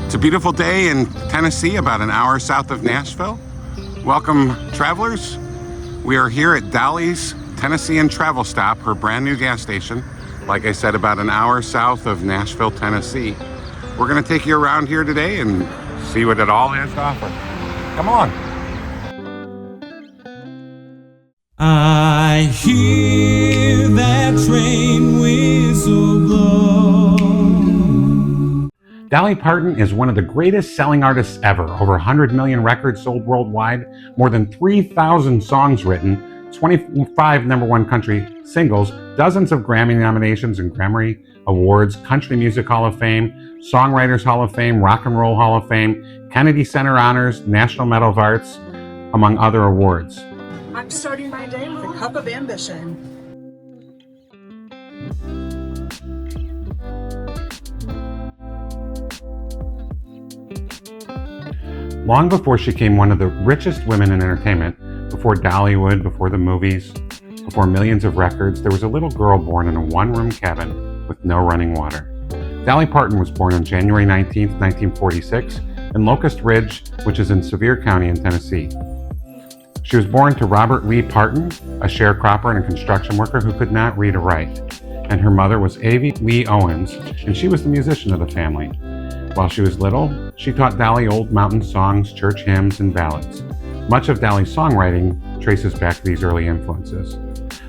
It's a beautiful day in Tennessee, about an hour south of Nashville. Welcome, travelers. We are here at Dolly's Tennessean travel stop, her brand new gas station. Like I said, about an hour south of Nashville, Tennessee. We're going to take you around here today and see what it all has to offer. Come along. I hear that train whistle blow. Dolly Parton is one of the greatest selling artists ever. Over 100 million records sold worldwide, more than 3,000 songs written, 25 number one country singles, dozens of Grammy nominations and Grammy Awards, Country Music Hall of Fame, Songwriters Hall of Fame, Rock and Roll Hall of Fame, Kennedy Center Honors, National Medal of Arts, among other awards. I'm starting my day with a cup of ambition. Long before she became one of the richest women in entertainment, before Dollywood, before the movies, before millions of records, there was a little girl born in a one-room cabin with no running water. Dolly Parton was born on January 19, 1946, in Locust Ridge, which is in Sevier County in Tennessee. She was born to Robert Lee Parton, a sharecropper and a construction worker who could not read or write, and her mother was Avie Lee Owens, and she was the musician of the family. While she was little, she taught Dolly old mountain songs, church hymns, and ballads. Much of Dolly's songwriting traces back to these early influences.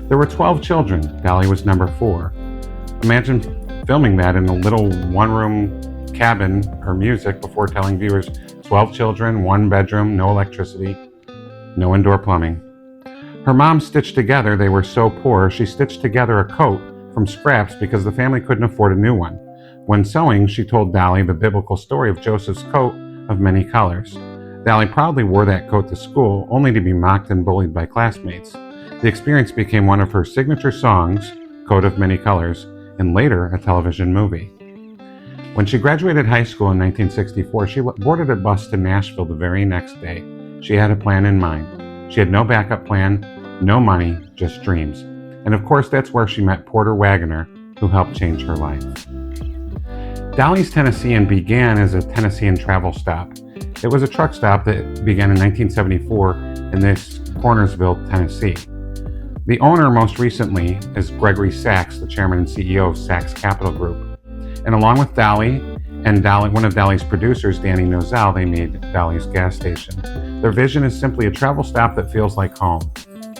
There were 12 children. Dolly was number 4. Imagine filming that in a little one-room cabin, her music, before telling viewers 12 children, 1 bedroom, no electricity, no indoor plumbing. Her mom stitched together, they were so poor, she stitched together a coat from scraps because the family couldn't afford a new one. When sewing, she told Dolly the biblical story of Joseph's coat of many colors. Dolly proudly wore that coat to school, only to be mocked and bullied by classmates. The experience became one of her signature songs, Coat of Many Colors, and later a television movie. When she graduated high school in 1964, she boarded a bus to Nashville the very next day. She had a plan in mind. She had no backup plan, no money, just dreams. And of course, that's where she met Porter Wagoner, who helped change her life. Dolly's Tennessean began as a Tennessean travel stop. It was a truck stop that began in 1974 in this Cornersville, Tennessee. The owner most recently is Gregory Sachs, the chairman and CEO of Sachs Capital Group. And along with Dolly and one of Dolly's producers, Danny Nozell, they made Dolly's gas station. Their vision is simply a travel stop that feels like home.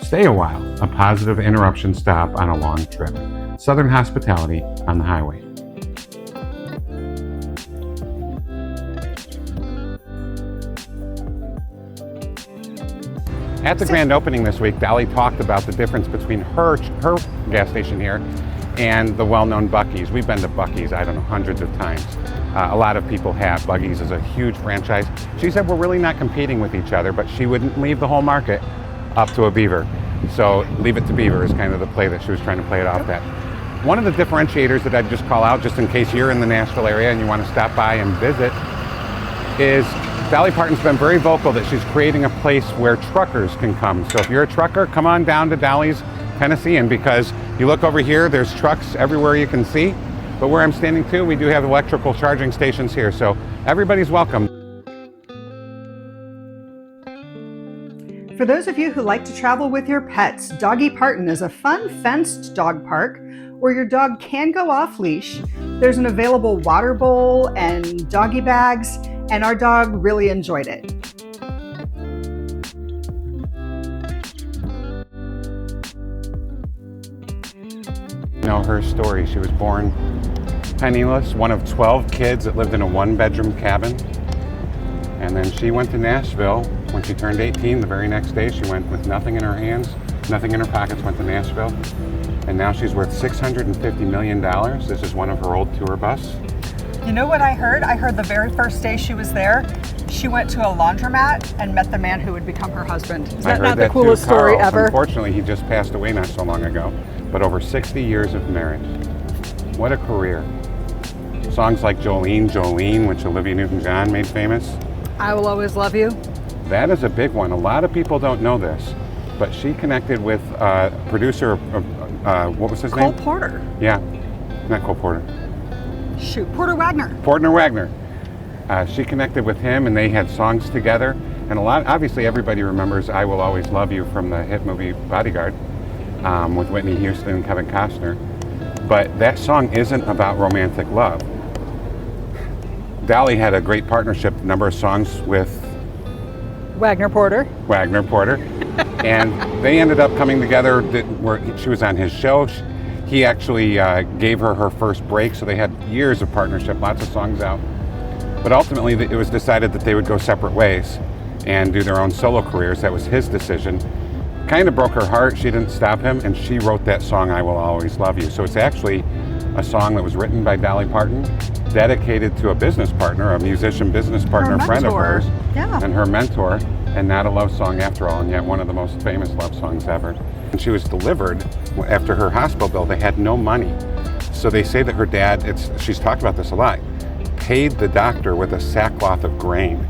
Stay a while, a positive interruption stop on a long trip. Southern hospitality on the highway. At the grand opening this week, Dolly talked about the difference between her gas station here and the well-known Buc-ee's. We've been to Buc-ee's, I don't know, hundreds of times. A lot of people have. Buc-ee's is a huge franchise. She said we're really not competing with each other, but she wouldn't leave the whole market up to a beaver. So leave it to beaver is kind of the play that she was trying to play it off at. One of the differentiators that I'd just call out, just in case you're in the Nashville area and you want to stop by and visit, is Dolly Parton's been very vocal that she's creating a place where truckers can come. So if you're a trucker, come on down to Dolly's Tennessean, because you look over here, there's trucks everywhere you can see. But where I'm standing too, we do have electrical charging stations here. So everybody's welcome. For those of you who like to travel with your pets, Dolly Parton is a fun fenced dog park where your dog can go off leash. There's an available water bowl and doggy bags, and our dog really enjoyed it. You know her story. She was born penniless, one of 12 kids that lived in a 1-bedroom cabin. And then she went to Nashville when she turned 18. The very next day, she went with nothing in her hands, nothing in her pockets, went to Nashville. And now she's worth $650 million. This is one of her old tour buses. You know what I heard? I heard the very first day she was there, she went to a laundromat and met the man who would become her husband. Is that not the coolest story ever? Unfortunately, he just passed away not so long ago, but over 60 years of marriage. What a career. Songs like Jolene, Jolene, which Olivia Newton-John made famous. I Will Always Love You. That is a big one. A lot of people don't know this, but she connected with producer of, what was his name? Cole Porter. Yeah, not Cole Porter. Shoot, Porter Wagoner. Porter Wagoner. she connected with him, and they had songs together. And obviously everybody remembers I Will Always Love You from the hit movie Bodyguard, with Whitney Houston and Kevin Costner. But that song isn't about romantic love. Dolly had a great partnership, number of songs with Wagner Porter. And they ended up coming together. She was on his show. He actually gave her first break, so they had years of partnership, lots of songs out. But ultimately, it was decided that they would go separate ways and do their own solo careers. That was his decision. Kind of broke her heart. She didn't stop him, and she wrote that song, I Will Always Love You. So it's actually a song that was written by Dolly Parton, dedicated to a business partner, a musician business partner, friend of hers, and her mentor, and not a love song after all, and yet one of the most famous love songs ever. And she was delivered after her hospital bill. They had no money. So they say that her dad, she's talked about this a lot, paid the doctor with a sackcloth of grain.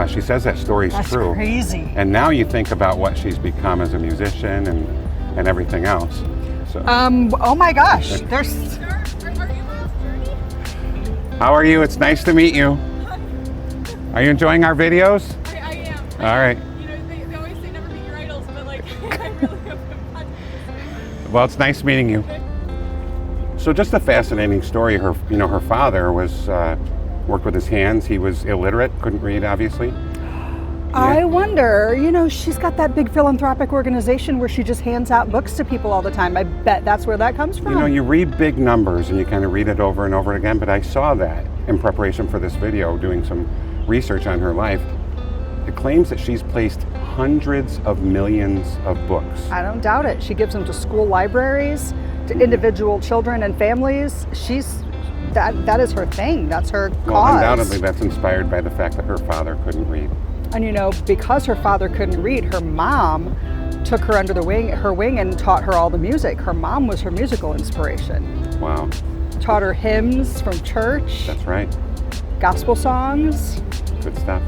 She says that story's true. That's crazy. And now you think about what she's become as a musician and everything else. So. Oh my gosh. Are you Miles Journey? How are you? It's nice to meet you. Are you enjoying our videos? I am. All right. They always say never meet your idols, but I really have been fun. Well, it's nice meeting you. So just a fascinating story. Her father was worked with his hands. He was illiterate, couldn't read, obviously. I wonder, she's got that big philanthropic organization where she just hands out books to people all the time. I bet that's where that comes from. You read big numbers and you kind of read it over and over again, but I saw that in preparation for this video, doing some research on her life. It claims that she's placed hundreds of millions of books. I don't doubt it. She gives them to school libraries, to individual children and families. That is her thing. That's her cause. Well, undoubtedly that's inspired by the fact that her father couldn't read. And because her father couldn't read, her mom took her under her wing and taught her all the music. Her mom was her musical inspiration. Wow. Taught her hymns from church. That's right. Gospel songs. Good stuff.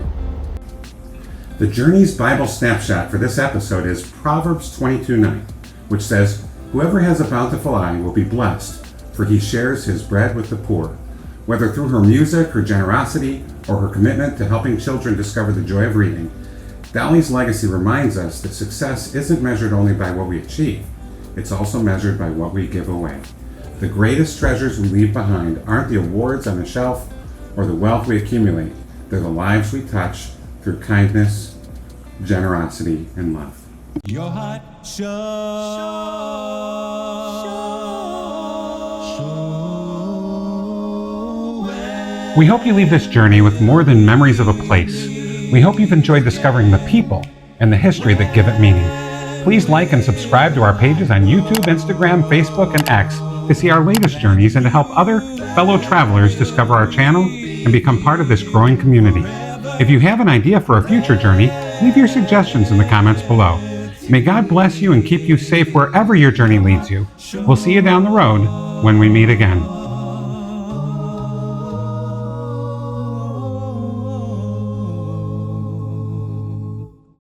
The Journey's Bible snapshot for this episode is Proverbs 22:9, which says, "Whoever has a bountiful eye will be blessed, for he shares his bread with the poor." Whether through her music, her generosity, or her commitment to helping children discover the joy of reading, Dolly's legacy reminds us that success isn't measured only by what we achieve, it's also measured by what we give away. The greatest treasures we leave behind aren't the awards on the shelf or the wealth we accumulate, they're the lives we touch through kindness, generosity, and love. Your heart We hope you leave this journey with more than memories of a place. We hope you've enjoyed discovering the people and the history that give it meaning. Please like and subscribe to our pages on YouTube, Instagram, Facebook, and X to see our latest journeys and to help other fellow travelers discover our channel and become part of this growing community. If you have an idea for a future journey, leave your suggestions in the comments below. May God bless you and keep you safe wherever your journey leads you. We'll see you down the road when we meet again.